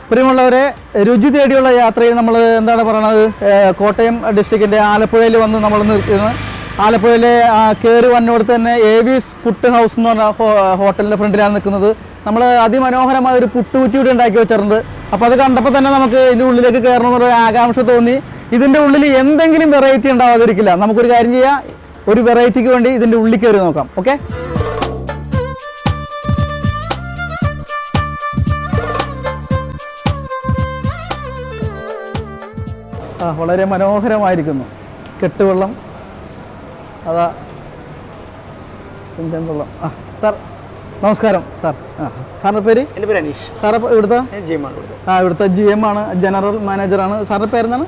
പ്രിയമുള്ളവരെ, രുചി തേടിയുള്ള യാത്രയിൽ നമ്മൾ എന്താണ് പറയുന്നത്, കോട്ടയം ഡിസ്ട്രിക്റ്റിൻ്റെ ആലപ്പുഴയിൽ വന്ന് നമ്മൾ നിർത്തുന്നത്. ആലപ്പുഴയിലെ കയറി വന്നോടത്ത് തന്നെ ഏവീസ് പുട്ട് ഹൗസ് എന്ന് പറഞ്ഞ ഹോട്ടലിൻ്റെ ഫ്രണ്ടിലാണ് നിൽക്കുന്നത്. നമ്മൾ അതിമനോഹരമായ ഒരു പുട്ടുകുറ്റി കൂടി ഉണ്ടാക്കി വെച്ചിട്ടുണ്ട്. അപ്പോൾ അത് കണ്ടപ്പോൾ തന്നെ നമുക്ക് ഇതിൻ്റെ ഉള്ളിലേക്ക് കയറണമെന്നൊരു ആകാംക്ഷ തോന്നി. ഇതിൻ്റെ ഉള്ളിൽ എന്തെങ്കിലും വെറൈറ്റി ഉണ്ടാവാതിരിക്കില്ല. നമുക്കൊരു കാര്യം ചെയ്യാം, ഒരു വെറൈറ്റിക്ക് വേണ്ടി ഇതിൻ്റെ ഉള്ളിൽ കയറി നോക്കാം. ഓക്കെ, വളരെ മനോഹരമായിരിക്കുന്നു. കെട്ടുവെള്ളം, അതാ വെള്ളം. സാർ നമസ്കാരം. സാറിൻ്റെ പേര്? എൻ്റെ പേര് അനീഷ്. സാർ ഇവിടുത്തെ ഇവിടുത്തെ GM ആണ്, ജനറൽ മാനേജറാണ്. സാറിൻ്റെ പേരെന്താണ്?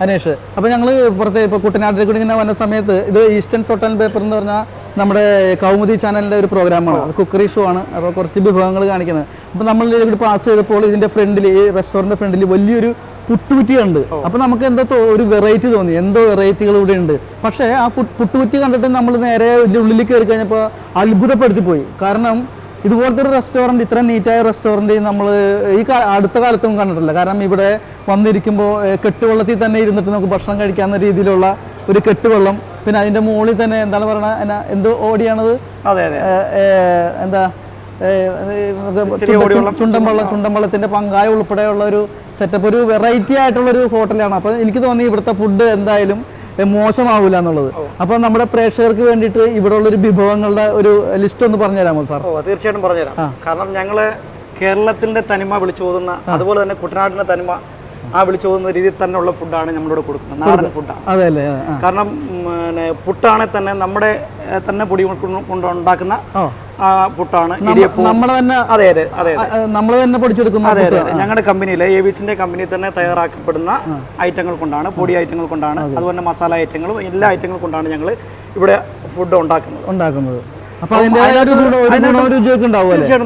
അനീഷ്. അപ്പോൾ ഞങ്ങൾ പുറത്ത് ഇപ്പോൾ കുട്ടനാട്ടിൽ കൂടി ഇങ്ങനെ വന്ന സമയത്ത്, ഇത് ഈസ്റ്റേൺ സോൾട്ട് ആൻഡ് പേപ്പർ എന്ന് പറഞ്ഞാൽ നമ്മുടെ കൗമുദി ചാനലിൻ്റെ ഒരു പ്രോഗ്രാമാണ്, കുക്കറി ഷോ ആണ്. അപ്പോൾ കുറച്ച് വിഭവങ്ങൾ കാണിക്കുന്നത്. അപ്പോൾ നമ്മൾ ഇവിടെ പാസ് ചെയ്തപ്പോൾ ഇതിൻ്റെ ഫ്രണ്ടിൽ, ഈ റെസ്റ്റോറൻറ്റ് ഫ്രണ്ടിൽ വലിയൊരു പുട്ടുകുറ്റി ഉണ്ട്. അപ്പോൾ നമുക്ക് എന്തോ ഒരു വെറൈറ്റി തോന്നി, എന്തോ വെറൈറ്റികൾ ഇവിടെ ഉണ്ട്. പക്ഷേ ആ പുട്ടുകുറ്റി കണ്ടിട്ട് നമ്മൾ നേരെ ഇതിൻ്റെ ഉള്ളിൽ കയറി കഴിഞ്ഞപ്പോൾ അത്ഭുതപ്പെടുത്തി പോയി. കാരണം ഇതുപോലത്തെ ഒരു റെസ്റ്റോറൻറ്റ്, ഇത്ര നീറ്റായ റെസ്റ്റോറൻറ്റ് നമ്മൾ ഈ അടുത്ത കാലത്തൊന്നും കണ്ടിട്ടില്ല. കാരണം ഇവിടെ വന്നിരിക്കുമ്പോൾ കെട്ടുവെള്ളത്തിൽ തന്നെ ഇരുന്നിട്ട് നമുക്ക് ഭക്ഷണം കഴിക്കാവുന്ന രീതിയിലുള്ള ഒരു കെട്ടുവെള്ളം, പിന്നെ അതിൻ്റെ മുകളിൽ തന്നെ എന്താണ് പറയുന്നത്, എന്തോ ഓടിയാണത്, എന്താ ചുണ്ടൻവള്ളത്തിൻ്റെ പങ്കായ ഉൾപ്പെടെയുള്ള ഒരു സെറ്റപ്പ്, ഒരു വെറൈറ്റി ആയിട്ടുള്ളൊരു ഹോട്ടലാണ്. അപ്പോൾ എനിക്ക് തോന്നി ഇവിടുത്തെ ഫുഡ് എന്തായാലും മോശമാവില്ല എന്നുള്ളത്. അപ്പോൾ നമ്മുടെ പ്രേക്ഷകർക്ക് വേണ്ടിയിട്ട് ഇവിടെ ഉള്ളൊരു വിഭവങ്ങളുടെ ഒരു ലിസ്റ്റ് ഒന്ന് പറഞ്ഞുതരാമോ സാർ? തീർച്ചയായിട്ടും പറഞ്ഞുതരാം. കാരണം ഞങ്ങൾ കേരളത്തിൻ്റെ തനിമ വിളിച്ചോതുന്ന, അതുപോലെ തന്നെ കുട്ടനാടിൻ്റെ തനിമ വിളിച്ചോതുന്ന രീതിയിൽ തന്നെ ഉള്ള ഫുഡാണ് നമ്മളിവിടെ കൊടുക്കുന്നത്, നാടൻ ഫുഡാണ്. അതെല്ലേ? കാരണം പുട്ടാണെങ്കിൽ തന്നെ നമ്മുടെ തന്നെ പൊടി കൊണ്ടുണ്ടാക്കുന്ന പുട്ടാണ്, നമ്മൾ തന്നെ പൊടിച്ചെടുക്കുന്ന. അതെ അതെ, ഞങ്ങളുടെ കമ്പനിയിലെ ഏവീസിന്റെ കമ്പനിയിൽ തന്നെ തയ്യാറാക്കപ്പെടുന്ന ഐറ്റങ്ങൾ കൊണ്ടാണ്, പൊടി ഐറ്റങ്ങൾ കൊണ്ടാണ്, അതുപോലെ മസാല ഐറ്റങ്ങളും എല്ലാ ഐറ്റങ്ങൾ കൊണ്ടാണ് ഞങ്ങൾ ഇവിടെ ഫുഡ് ഉണ്ടാക്കുന്നത്.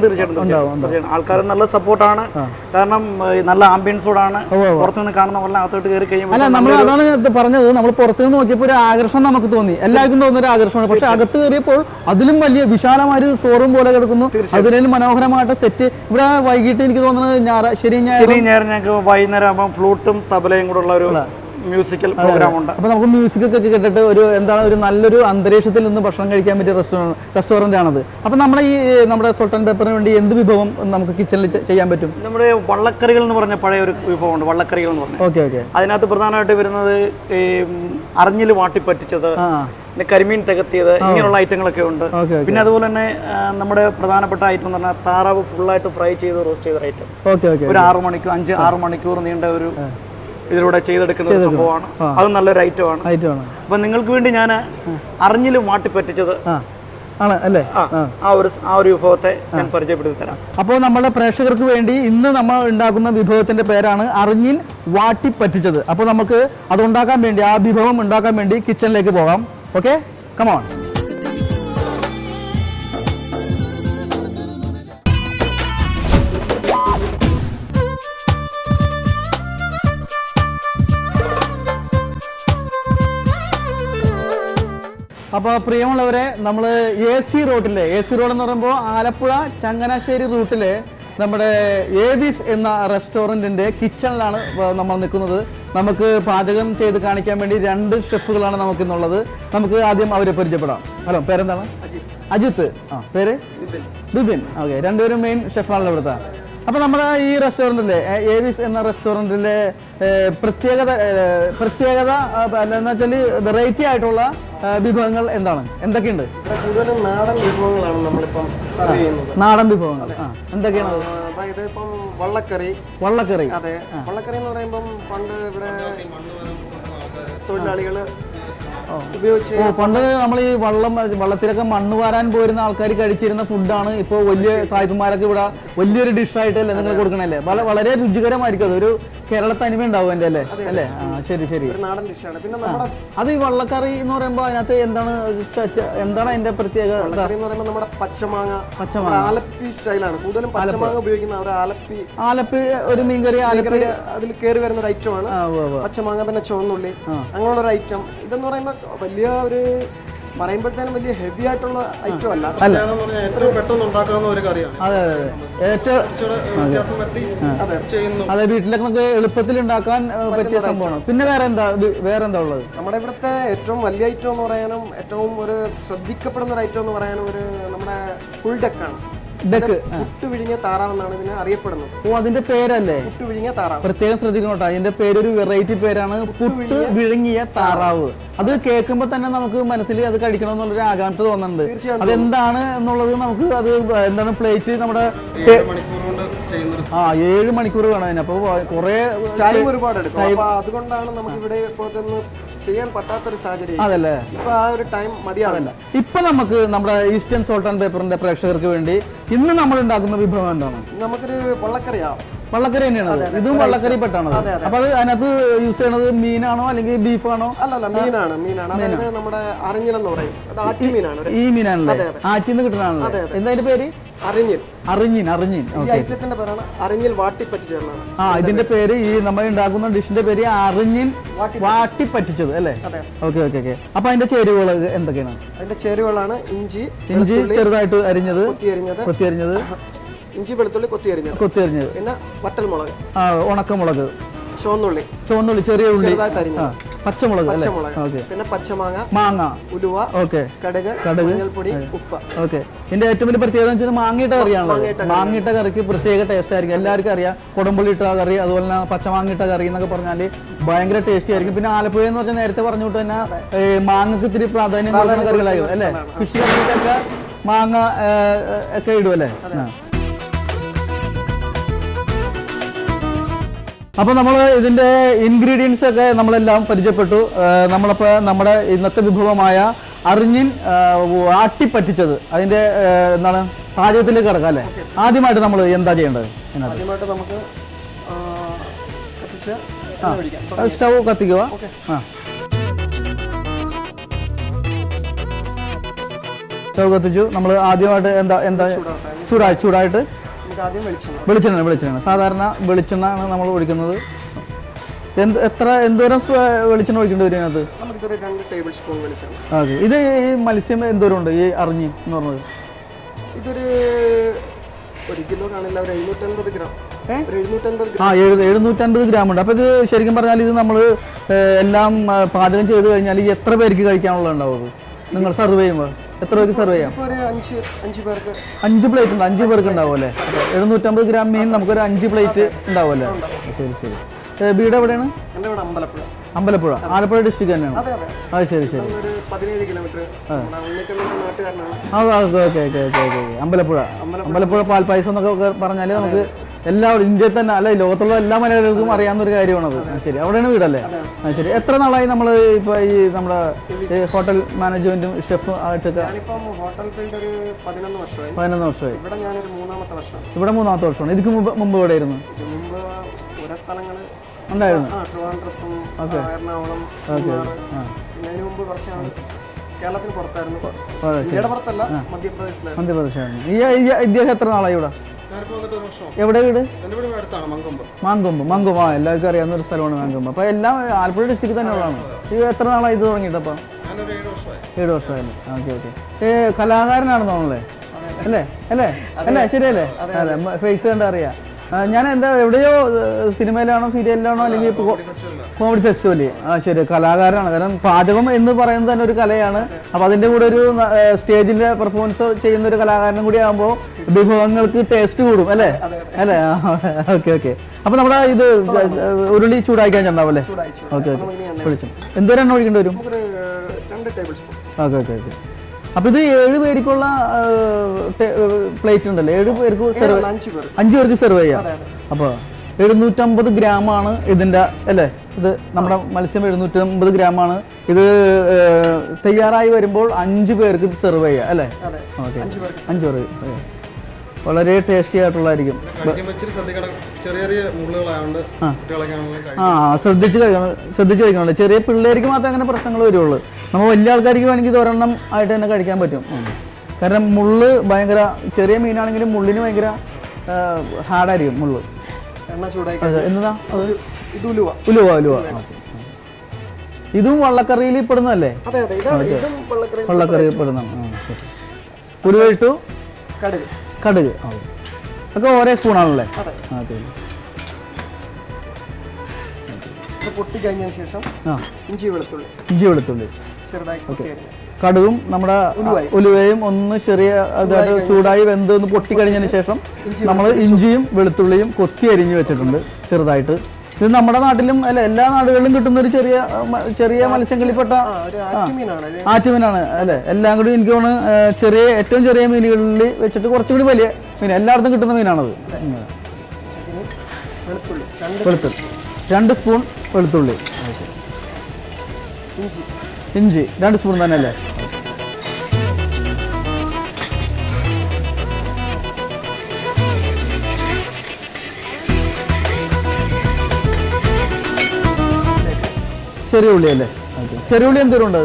തീർച്ചയായിട്ടും ആൾക്കാർ നല്ല സപ്പോർട്ടാണ്. കാരണം നല്ല ആംബിയൻസോടാണ്, പുറത്തുനിന്ന് കാണുന്ന പോലെ അകത്തോട്ട് കയറി കഴിയുമ്പോൾ അതാണ് പറഞ്ഞത്, നമ്മൾ പുറത്തുനിന്ന് നോക്കിയപ്പോൾ ഒരു ആകർഷണം നമുക്ക് തോന്നി, എല്ലാവർക്കും തോന്നുന്ന ഒരു ആകർഷണമാണ്. പക്ഷെ അകത്ത് കയറിയപ്പോൾ അതിലും വലിയ വിശാലമായ ഷോറൂം പോലെ കിടക്കുന്നു, അതിലും മനോഹരമായിട്ട് സെറ്റ്. ഇവിടെ വൈകിട്ട് എനിക്ക് തോന്നുന്നത് ശരി ഞായർ ഞങ്ങൾക്ക് വൈകുന്നേരം ആകുമ്പോൾ ഫ്ലൂട്ടും തബലയും കൂടെ ഉള്ള ഒരു മ്യൂസിക്കൽ പ്രോഗ്രാം ഉണ്ട്. അപ്പോൾ നമുക്ക് മ്യൂസിക്കൊക്കെ കേട്ടിട്ട് ഒരു നല്ലൊരു അന്തരീക്ഷത്തിൽ നിന്ന് ഭക്ഷണം കഴിക്കാൻ പറ്റിയ റെസ്റ്റോറൻ്റ് ആണത്. അപ്പോൾ നമ്മുടെ സോൾട്ട് ആൻഡ് പേപ്പറിന് വേണ്ടി എന്ത് വിഭവം നമുക്ക് കിച്ചണിൽ ചെയ്യാൻ പറ്റും? നമ്മുടെ വള്ളക്കറികൾ എന്ന് പറഞ്ഞ പഴയ ഒരു വിഭവമുണ്ട്, വള്ളക്കറികൾ എന്ന് പറഞ്ഞാൽ. ഓക്കെ. അതിനകത്ത് പ്രധാനമായിട്ട് വരുന്നത് അറിഞ്ഞിൽ വാട്ടിപ്പറ്റിച്ചത്, പിന്നെ കരിമീൻ തികത്തിയത്, ഇങ്ങനെയുള്ള ഐറ്റങ്ങളൊക്കെ ഉണ്ട്. പിന്നെ അതുപോലെ തന്നെ നമ്മുടെ പ്രധാനപ്പെട്ട ഐറ്റം എന്ന് പറഞ്ഞാൽ താറാവ് ഫുള്ളായിട്ട് ഫ്രൈ ചെയ്ത് റോസ്റ്റ് ചെയ്ത ഐറ്റം. ഒരു 5-6 മണിക്കൂർ നീണ്ട ഒരു ഇതിലൂടെ ചെയ്തെടുക്കുന്ന ഒരു സംഭവമാണ്. അത് നല്ലൊരു ഐറ്റമാണ്. അപ്പൊ നിങ്ങൾക്ക് വേണ്ടി ഞാൻ അറിഞ്ഞിലും വാട്ടിപ്പറ്റിച്ചത് ആ ഒരു വിഭവത്തെ ഞാൻ പരിചയപ്പെടുത്തി തരാം. അപ്പോൾ നമ്മുടെ പ്രേക്ഷകർക്ക് വേണ്ടി ഇന്ന് നമ്മൾ ഉണ്ടാക്കുന്ന വിഭവത്തിന്റെ പേരാണ് അറിഞ്ഞിൽ വാട്ടിപ്പറ്റിച്ചത്. അപ്പോൾ നമുക്ക് അതുണ്ടാക്കാൻ വേണ്ടി, ആ വിഭവം ഉണ്ടാക്കാൻ വേണ്ടി കിച്ചണിലേക്ക് പോകാം. Okay, come on. അപ്പോൾ പ്രിയമുള്ളവരെ, നമ്മൾ AC റോഡ് എന്ന് പറയുമ്പോൾ ആലപ്പുഴ ചങ്ങനാശ്ശേരി റൂട്ടിലെ നമ്മുടെ ഏവീസ് എന്ന റെസ്റ്റോറൻറ്റിൻ്റെ കിച്ചണിലാണ് നമ്മൾ നിൽക്കുന്നത്. നമുക്ക് പാചകം ചെയ്ത് കാണിക്കാൻ വേണ്ടി 2 ഷെഫുകളാണ് നമുക്കിന്നുള്ളത്. നമുക്ക് ആദ്യം അവരെ പരിചയപ്പെടാം. ഹലോ, പേരെന്താണ്? അജിത്ത്. പേര് ബിബിൻ. ഓക്കെ, രണ്ടുപേരും മെയിൻ ഷെഫാണല്ലോ ഇവിടുത്തെ. അപ്പോൾ നമ്മുടെ ഈ റെസ്റ്റോറൻറ്റിലെ ഏവീസ് എന്ന റെസ്റ്റോറൻറ്റിലെ പ്രത്യേകത എന്ന് വെച്ചാൽ വെറൈറ്റി ആയിട്ടുള്ള വിഭവങ്ങൾ എന്തൊക്കെയുണ്ട്? കൂടുതലും നാടൻ വിഭവങ്ങളാണ് നമ്മളിപ്പം സർവ് ചെയ്യുന്നത്. നാടൻ വിഭവങ്ങൾ എന്തൊക്കെയാണ്? അതായത് ഇപ്പം വള്ളക്കറി. അതെ, വള്ളക്കറി എന്ന് പറയുമ്പം പണ്ട് ഇവിടെ തൊഴിലാളികൾ ഉപയോഗിച്ച് പണ്ട് നമ്മൾ ഈ വെള്ളത്തിലൊക്കെ മണ്ണ് വാരാൻ പോയിരുന്ന ആൾക്കാർ കഴിച്ചിരുന്ന ഫുഡാണ് ഇപ്പോൾ വലിയ സായിപ്പന്മാരൊക്കെ ഇവിടെ വലിയൊരു ഡിഷായിട്ടല്ലേ നിങ്ങൾ കൊടുക്കണല്ലേ? വളരെ രുചികരമായിരിക്കും. അതൊരു കേരള തനിമ ഉണ്ടാവും എൻ്റെ അല്ലേ? അല്ലേ? ആ ശരി ശരി. നാടൻ ഡിഷാണ്. പിന്നെ നമ്മുടെ അത് ഈ വള്ളക്കറി എന്ന് പറയുമ്പോൾ അതിനകത്ത് എന്താണ് അതിന്റെ പ്രത്യേകത? വള്ളക്കറി എന്ന് പറയുമ്പോൾ നമ്മുടെ പച്ചമാങ്ങ ആലപ്പി സ്റ്റൈലാണ് കൂടുതലും പച്ചമാങ്ങ ഉപയോഗിക്കുന്ന ആലപ്പി ഒരു മീൻകറി അതിൽ കയറി വരുന്ന ഒരു ഐറ്റമാണ് പച്ചമാങ്ങ. പിന്നെ ചുവന്നുള്ളി അങ്ങനെയുള്ള ഒരു ഐറ്റം. ഇതെന്ന് പറയുമ്പോൾ വലിയ ഒരു പറയുമ്പോഴത്തേനും വലിയ ഹെവി ആയിട്ടുള്ള ഐറ്റം അല്ല. എത്രയും പെട്ടെന്ന് ഉണ്ടാക്കാവുന്ന ഒരു കറിയാണ്. അതെ, വീട്ടിലൊക്കെ എളുപ്പത്തിൽ ഉണ്ടാക്കാൻ പറ്റിയ സംഭവമാണ്. പിന്നെ വേറെന്താ ഉള്ളത്? നമ്മുടെ ഇവിടുത്തെ ഏറ്റവും വലിയ ഐറ്റം എന്ന് പറയാനും ഏറ്റവും ഒരു ശ്രദ്ധിക്കപ്പെടുന്ന ഒരു ഐറ്റം എന്ന് പറയാനും ഒരു നമ്മുടെ ഫുൾ ഡെക്കാണ്. പുട്ടുവിഴിഞ്ഞ താറാവ് എന്നാണ് ഇതിനെ അറിയപ്പെടുന്നത്. ഓ, അതിന്റെ പേരല്ലേ പുട്ടുവിഴിഞ്ഞ താറാവ്? പ്രത്യേകം ശ്രദ്ധിക്കണം കേട്ടോ, അതിന്റെ പേരൊരു വെറൈറ്റി പേരാണ്, പുട്ട് വിഴുങ്ങിയ താറാവ്. അത് കേൾക്കുമ്പോൾ തന്നെ നമുക്ക് മനസ്സിൽ അത് കഴിക്കണം എന്നുള്ളൊരു ആകാംക്ഷ തോന്നുന്നുണ്ട്. അതെന്താണ് എന്നുള്ളത് നമുക്ക് അത് എന്താണ് പ്ലേറ്റ് നമ്മുടെ 7 മണിക്കൂർ വേണം അതിന്. അപ്പൊ കുറെ ടൈം ഒരുപാട് എടുക്കും. അതുകൊണ്ടാണ് നമുക്ക് ഇവിടെ ചെയ്യാൻ പറ്റാത്തൊരു സാഹചര്യം. അതല്ലേ, ഇപ്പൊ ആ ഒരു ടൈം മതിയാവില്ല. ഇപ്പൊ നമുക്ക് നമ്മുടെ ഈസ്റ്റേൺ സോൾട്ട് ആൻഡ് പേപ്പറിന്റെ പ്രേക്ഷകർക്ക് വേണ്ടി ഇന്ന് നമ്മൾ ഉണ്ടാക്കുന്ന വിഭവം എന്താണ്? നമുക്കൊരു വള്ളക്കറിയാണ്. വള്ളക്കറി തന്നെയാണ്, ഇതും വള്ളക്കറി പെട്ടാണ്. അപ്പൊ അത് അതിനകത്ത് യൂസ് ചെയ്യണത് മീനാണോ അല്ലെങ്കിൽ ബീഫാണോ? അല്ലല്ല, മീനാണ്. അതായത് നമ്മുടെ അറിഞ്ഞിലെന്ന് പറയും. അത് ആറ്റി മീനാണ്. ഈ മീനാണല്ലേ, ആറ്റിന്ന് കിട്ടണാണല്ലോ. എന്താ അതിന്റെ പേര്? അറിഞ്ഞിൻ. ഈ ഐറ്റത്തിന്റെ പേരാണ് അറിഞ്ഞിൽ വാട്ടിപ്പറ്റിച്ചതാണ്. ഇതിന്റെ പേര്, ഈ നമ്മൾ ഉണ്ടാക്കുന്ന ഡിഷിന്റെ പേര് അറിഞ്ഞിൻ വാട്ടിപ്പറ്റിച്ചത് അല്ലേ? ഓക്കെ. അപ്പൊ അതിന്റെ ചേരുവകൾ എന്തൊക്കെയാണ്? അതിന്റെ ചേരുവകളാണ് ഇഞ്ചി ചെറുതായിട്ട് അരിഞ്ഞത്, കൊത്തിയരിഞ്ഞത്, ഇഞ്ചി വെളുത്തുള്ളി കൊത്തിയരിഞ്ഞത്, പിന്നെ വറ്റൽമുളക്, ഉണക്കമുളക്, ചുവന്നുള്ളി, ചെറിയ ഉള്ളി, പച്ചമുളക്, പിന്നെ മാങ്ങ, ഉലുവ, കടുക്, മഞ്ഞൾപ്പൊടി, ഉപ്പ്. ഓക്കെ. ഇതിന്റെ ഏറ്റവും വലിയ പ്രത്യേകത വെച്ചാൽ മാങ്ങയിട്ട കറിയാണല്ലോ. മാങ്ങയിട്ട കറിക്ക് പ്രത്യേക ടേസ്റ്റ് ആയിരിക്കും. എല്ലാവർക്കും അറിയാം, കുടംപുള്ളി ഇട്ട കറി, അതുപോലെ തന്നെ പച്ചമാങ്ങിട്ട കറി എന്നൊക്കെ പറഞ്ഞാല് ഭയങ്കര ടേസ്റ്റി ആയിരിക്കും. പിന്നെ ആലപ്പുഴ എന്ന് പറഞ്ഞാൽ നേരത്തെ പറഞ്ഞു വിട്ട് തന്നെ മാങ്ങക്ക് ഇത്തിരി പ്രാധാന്യം കൊടുക്കുന്ന കറികളായിരുന്നു അല്ലേ? ഫിഷ് കറിയിലൊക്കെ മാങ്ങ ഒക്കെ ഇടുമല്ലേ? അപ്പോൾ നമ്മൾ ഇതിൻ്റെ ഇൻഗ്രീഡിയൻസ് ഒക്കെ നമ്മളെല്ലാം പരിചയപ്പെട്ടു. നമ്മളപ്പോൾ നമ്മുടെ ഇന്നത്തെ വിഭവമായ അറിഞ്ഞിൻ ആട്ടിപ്പറ്റിച്ചത് അതിൻ്റെ എന്താണ് പാചകത്തിലേക്ക് കിടക്കാം അല്ലേ? ആദ്യമായിട്ട് നമ്മൾ എന്താ ചെയ്യേണ്ടത്? ആദ്യമായിട്ട് നമുക്ക് സ്റ്റൗ കത്തിക്കുക. സ്റ്റൗ കത്തിച്ചു. നമ്മൾ ആദ്യമായിട്ട് എന്താ ചൂടായിട്ട് വെളിച്ചെണ്ണ, സാധാരണ വെളിച്ചെണ്ണ ആണ് നമ്മൾ ഒഴിക്കുന്നത്. എന്തോരം വെളിച്ചെണ്ണ ഒഴിക്കേണ്ടി വരും അതിനകത്ത്? ഓക്കെ. ഇത് ഈ മത്സ്യം എന്തോരം ഉണ്ട് ഈ അറിഞ്ഞി എന്ന് പറഞ്ഞത്? ഇതൊരു 1 കിലോ കാണില്ല, ഒരു 750 ഗ്രാം. 750 ഗ്രാം ഉണ്ട്. അപ്പോൾ ഇത് ശരിക്കും പറഞ്ഞാൽ ഇത് നമ്മൾ എല്ലാം പാചകം ചെയ്ത് കഴിഞ്ഞാൽ ഈ എത്ര പേർക്ക് കഴിക്കാനുള്ള ഉണ്ടാവും? നിങ്ങൾ സർവ് ചെയ്യുമ്പോൾ എത്ര പേർക്ക് സർവ് ചെയ്യാം? 5 പ്ലേറ്റ് ഉണ്ട്. 5 പേർക്ക് ഉണ്ടാവും അല്ലേ? 750 ഗ്രാം മീൻ നമുക്കൊരു 5 പ്ലേറ്റ് ഉണ്ടാവും അല്ലേ? ശരി. വീട് എവിടെയാണ്? അമ്പലപ്പുഴ. ആലപ്പുഴ ഡിസ്ട്രിക്ട് തന്നെയാണ്. അത് ശരി. 17 കിലോമീറ്റർ. അമ്പലപ്പുഴ പാൽപ്പായസം എന്നൊക്കെ പറഞ്ഞാൽ നമുക്ക് എല്ലാവരും ഇന്ത്യയിൽ തന്നെ അല്ല ലോകത്തുള്ള എല്ലാ മലയാളികൾക്കും അറിയാവുന്ന ഒരു കാര്യമാണത്. ശരി, അവിടെയാണ് വീടല്ലേ? ശരി. എത്ര നാളായി നമ്മൾ ഇപ്പോൾ ഈ നമ്മുടെ ഹോട്ടൽ മാനേജ്മെന്റും ഷെഫും ആയിട്ടൊക്കെ? 11 വർഷമായി. ഇവിടെ മൂന്നാമത്തെ വർഷമാണ്. ഇതിക്ക് മുമ്പ് ഇവിടെ ആയിരുന്നു? ഉണ്ടായിരുന്നു. എറണാകുളം, കേരളത്തിന് പുറത്തായിരുന്നു. മധ്യപ്രദേശായിരുന്നു. ഇദ്ദേഹം എത്ര നാളായി ഇവിടെ? എവിടെ വീട്? മാങ്കൊമ്പ്. എല്ലാവർക്കും അറിയാവുന്ന ഒരു സ്ഥലമാണ് മാങ്കൊമ്പ്. അപ്പൊ എല്ലാം ആലപ്പുഴ ഡിസ്ട്രിക്ട് തന്നെ ഉള്ളതാണ്. ഇത് എത്ര നാളായി ഇത് തുടങ്ങിയിട്ട്? അപ്പൊ 7 വർഷമായില്ലേ? ഓക്കെ. കലാകാരനാണെന്ന് തോന്നുന്നല്ലേ? അല്ലേ? ശരിയല്ലേ? അതെ, ഫേസ് കണ്ട അറിയാം. ഞാൻ എവിടെയോ സിനിമയിലാണോ സീരിയലിലാണോ അല്ലെങ്കിൽ കോമഡി ഫെസ്റ്റിവല്? ശരി, കലാകാരനാണ്. കാരണം പാചകം എന്ന് പറയുന്നത് തന്നെ ഒരു കലയാണ്. അപ്പോൾ അതിൻ്റെ കൂടെ ഒരു സ്റ്റേജിലെ പെർഫോമൻസ് ചെയ്യുന്ന ഒരു കലാകാരനും കൂടി ആകുമ്പോൾ വിഭവങ്ങൾക്ക് ടേസ്റ്റ് കൂടും അല്ലേ? ഓക്കെ. അപ്പോൾ നമ്മുടെ ഇത് ഉരുളി ചൂടാക്കാൻ ഉണ്ടാവും അല്ലേ? ഓക്കെ. വിളിച്ചു എന്തോരം എണ്ണ ഒഴിക്കേണ്ടി വരും? 2 ടേബിൾ സ്പൂൺ. ഓക്കെ. അപ്പൊ ഇത് 7 പേർക്കുള്ള പ്ലേറ്റ് ഉണ്ടല്ലോ? 7 പേർക്ക് 5 പേർക്ക് സെർവ് ചെയ്യാം. അപ്പോൾ 750 ഗ്രാമാണ് ഇതിൻ്റെ അല്ലേ? ഇത് നമ്മുടെ മത്സ്യം 750 ഗ്രാമാണ്. ഇത് തയ്യാറായി വരുമ്പോൾ 5 പേർക്ക് ഇത് സെർവ് ചെയ്യാം അല്ലേ? ഓക്കെ, 5 പേർക്ക് വളരെ ടേസ്റ്റി ആയിട്ടുള്ളതായിരിക്കും. ശ്രദ്ധിച്ച് കഴിക്കണമല്ലോ. ചെറിയ പിള്ളേർക്ക് മാത്രമേ അങ്ങനെ പ്രശ്നങ്ങൾ വരുള്ളൂ. നമ്മൾ വലിയ ആൾക്കാർക്ക് വേണമെങ്കിൽ ഇത് ഒരെണ്ണം ആയിട്ട് തന്നെ കഴിക്കാൻ പറ്റും. കാരണം മുള്ള് ഭയങ്കര, ചെറിയ മീനാണെങ്കിലും മുള്ളിന് ഭയങ്കര ഹാർഡായിരിക്കും മുള്ള്. എന്നതാ ഉലുവ. ഇതും വള്ളക്കറിയിൽ പെടുന്നതല്ലേ? വള്ളക്കറിയിൽ പെടുന്നതാണ്. ഉലുവ ഇട്ടു, കടുക് ഒക്കെ ഓരോ സ്പൂണാണല്ലേ? പൊട്ടി കഴിഞ്ഞതിന് ശേഷം ഇഞ്ചി വെളുത്തുള്ളി കടുകും നമ്മുടെ ഉലുവയും ഒന്ന് ചെറിയ അതായത് ചൂടായി വെന്ത് ഒന്ന് പൊട്ടി കഴിഞ്ഞതിന് ശേഷം നമ്മൾ ഇഞ്ചിയും വെളുത്തുള്ളിയും കൊത്തി അരിഞ്ഞ് വെച്ചിട്ടുണ്ട് ചെറുതായിട്ട്. ഇത് നമ്മുടെ നാട്ടിലും അല്ല എല്ലാ നാടുകളിലും കിട്ടുന്ന ഒരു ചെറിയ മത്സ്യങ്ങളിൽപ്പെട്ട ആറ്റുമീനാണ് അല്ലേ? എല്ലാം കൂടി എനിക്ക് തോന്നുന്നു ഏറ്റവും ചെറിയ മീനുകളിൽ വെച്ചിട്ട് കുറച്ചുകൂടി വലിയ മീൻ എല്ലായിടത്തും കിട്ടുന്ന മീനാണത്. വെളുത്തുള്ളി 2 സ്പൂൺ വെളുത്തുള്ളി, ഇഞ്ചി 2 സ്പൂൺ തന്നെ അല്ലേ? ചെറിയ ഉള്ളി അല്ലേ? ചെറിയ ഉള്ളി എന്തോരം ഉണ്ട്?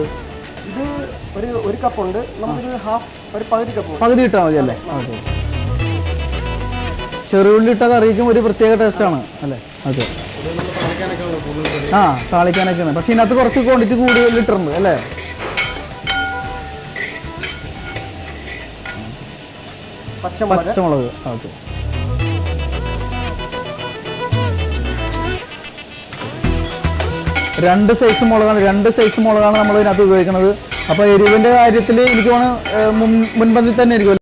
ഇത് ഒരു കപ്പ് ഉണ്ട്. നമുക്കൊരു പകുതി ഇട്ടാൽ മതി അല്ലേ? ഓക്കെ. ചെറിയ ഉള്ളി ഇട്ട കറിക്കും ഒരു പ്രത്യേക ടേസ്റ്റാണ് അല്ലേ? ഓക്കെ. താളിക്കാനൊക്കെയാണ്. പക്ഷെ ഇതിനകത്ത് കുറച്ച് ക്വാണ്ടിറ്റി കൂടുതൽ ഇട്ടിട്ടുണ്ട് അല്ലേ? പച്ചമുളക്. ഓക്കെ. രണ്ട് സൈസ് മുളകാണ് നമ്മൾ ഇതിനകത്ത് ഉപയോഗിക്കുന്നത്. അപ്പോൾ എരിവിൻ്റെ കാര്യത്തിൽ എനിക്ക് തോന്നുന്നു മുൻപന്തിൽ തന്നെ ആയിരിക്കും.